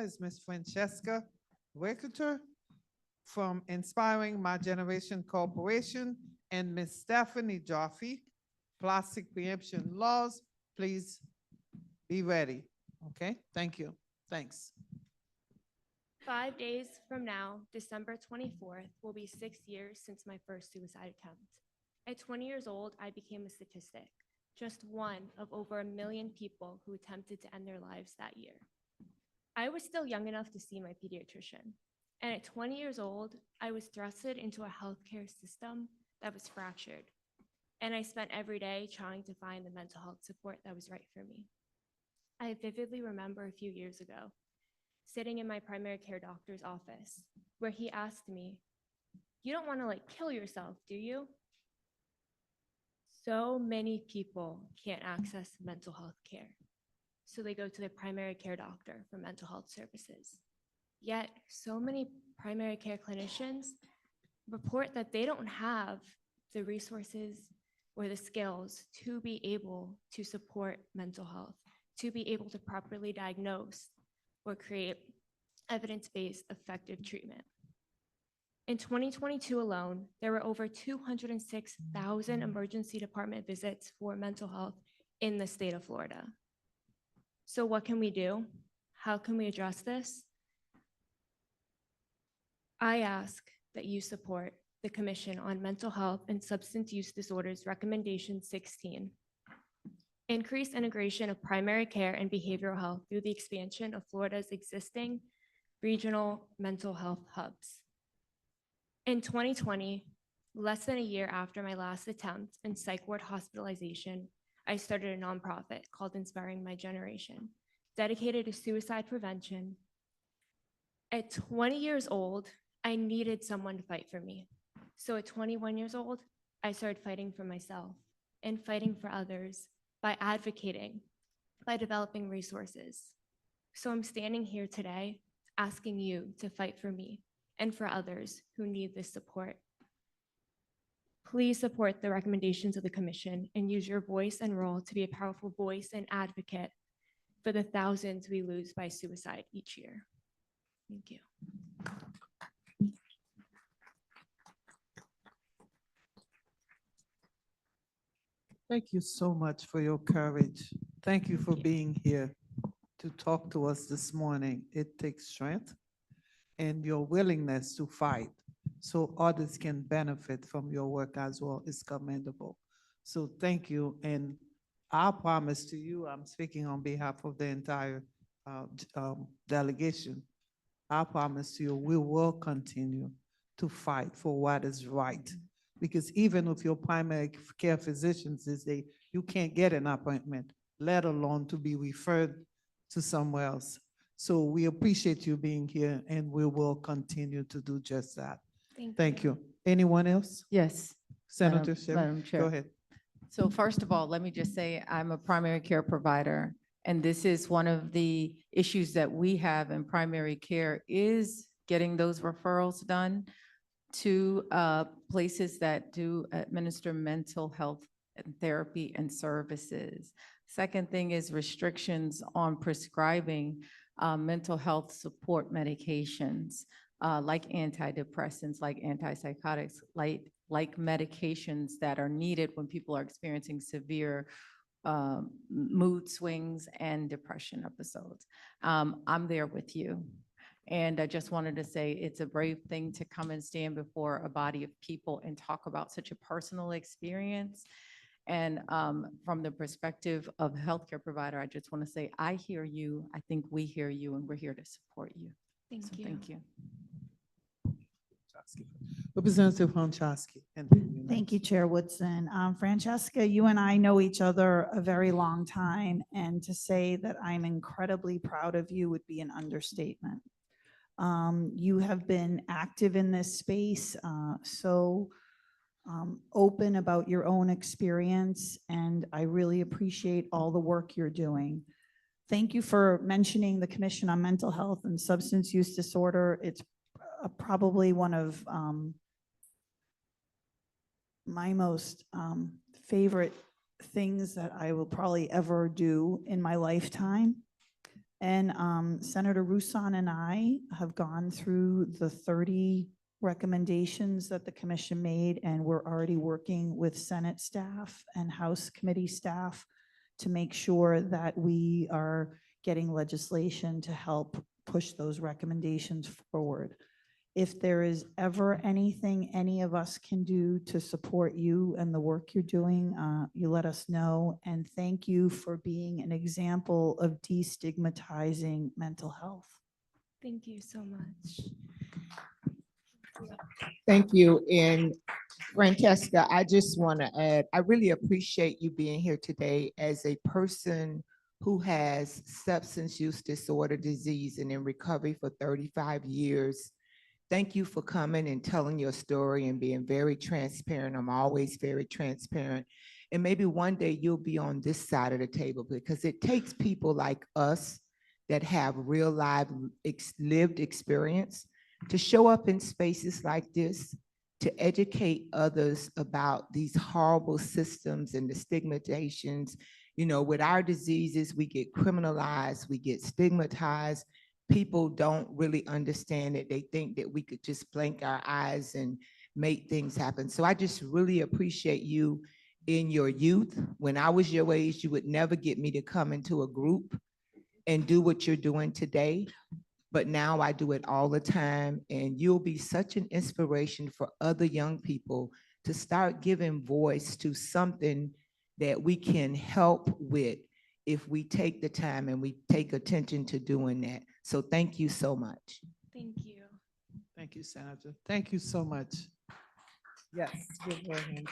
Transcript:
is Miss Francesca Reicherter from Inspiring My Generation Corporation, and Miss Stephanie Jaffe, Plastic Preemption Laws. Please be ready. Okay, thank you. Thanks. 5 days from now, December 24th, will be 6 years since my first suicide attempt. At 20 years old, I became a statistic, just one of over 1 million people who attempted to end their lives that year. I was still young enough to see my pediatrician, and at 20 years old, I was thrusted into a healthcare system that was fractured, and I spent every day trying to find the mental health support that was right for me. I vividly remember a few years ago, sitting in my primary care doctor's office, where he asked me, "You don't want to kill yourself, do you?" So many people can't access mental health care, so they go to their primary care doctor for mental health services. Yet, so many primary care clinicians report that they don't have the resources or the skills to be able to support mental health, to be able to properly diagnose or create evidence-based effective treatment. In 2022 alone, there were over 206,000 emergency department visits for mental health in the state of Florida. So what can we do? How can we address this? I ask that you support the Commission on Mental Health and Substance Use Disorders Recommendation 16. Increase integration of primary care and behavioral health through the expansion of Florida's existing regional mental health hubs. In 2020, less than a year after my last attempt in psych ward hospitalization, I started a nonprofit called Inspiring My Generation, dedicated to suicide prevention. At 20 years old, I needed someone to fight for me. So at 21 years old, I started fighting for myself and fighting for others by advocating, by developing resources. So I'm standing here today asking you to fight for me and for others who need this support. Please support the recommendations of the Commission and use your voice and role to be a powerful voice and advocate for the thousands we lose by suicide each year. Thank you. Thank you so much for your courage. Thank you for being here to talk to us this morning. It takes strength and your willingness to fight so others can benefit from your work as well is commendable. So thank you. And I promise to you, I'm speaking on behalf of the entire delegation. I promise you, we will continue to fight for what is right. Because even if your primary care physician says you can't get an appointment, let alone to be referred to somewhere else. So we appreciate you being here, and we will continue to do just that. Thank you. Anyone else? Yes. Senator Sherry, Madam Chair. go ahead. So first of all, let me just say I'm a primary care provider, and this is one of the issues that we have in primary care is getting those referrals done to places that do administer mental health and therapy and services. Second thing is restrictions on prescribing mental health support medications like antidepressants, like antipsychotics, like medications that are needed when people are experiencing severe mood swings and depression episodes. I'm there with you. And I just wanted to say it's a brave thing to come and stand before a body of people and talk about such a personal experience. And from the perspective of a healthcare provider, I just want to say, I hear you. I think we hear you, and we're here to support you. Thank you. Thank you. Representative Honchowski. Thank you, Chair Woodson. Francesca, you and I know each other a very long time, and to say that I'm incredibly proud of you would be an understatement. You have been active in this space, so open about your own experience, and I really appreciate all the work you're doing. Thank you for mentioning the Commission on Mental Health and Substance Use Disorder. It's probably one of my most favorite things that I will probably ever do in my lifetime. And Senator Rusan and I have gone through the 30 recommendations that the commission made, and we're already working with Senate staff and House committee staff to make sure that we are getting legislation to help push those recommendations forward. If there is ever anything any of us can do to support you and the work you're doing, you let us know. And thank you for being an example of destigmatizing mental health. Thank you so much. Thank you. And Francesca, I just want to add, I really appreciate you being here today as a person who has substance use disorder disease and in recovery for 35 years. Thank you for coming and telling your story and being very transparent. I'm always very transparent. And maybe one day you'll be on this side of the table, because it takes people like us that have real live lived experience to show up in spaces like this, to educate others about these horrible systems and the stigmatizations. You know, with our diseases, we get criminalized, we get stigmatized. People don't really understand it. They think that we could just blink our eyes and make things happen. So I just really appreciate you in your youth. When I was your age, you would never get me to come into a group and do what you're doing today. But now I do it all the time, and you'll be such an inspiration for other young people to start giving voice to something that we can help with if we take the time and we take attention to doing that. So thank you so much. Thank you. Thank you, Senator. Thank you so much. Yes. give her a hand.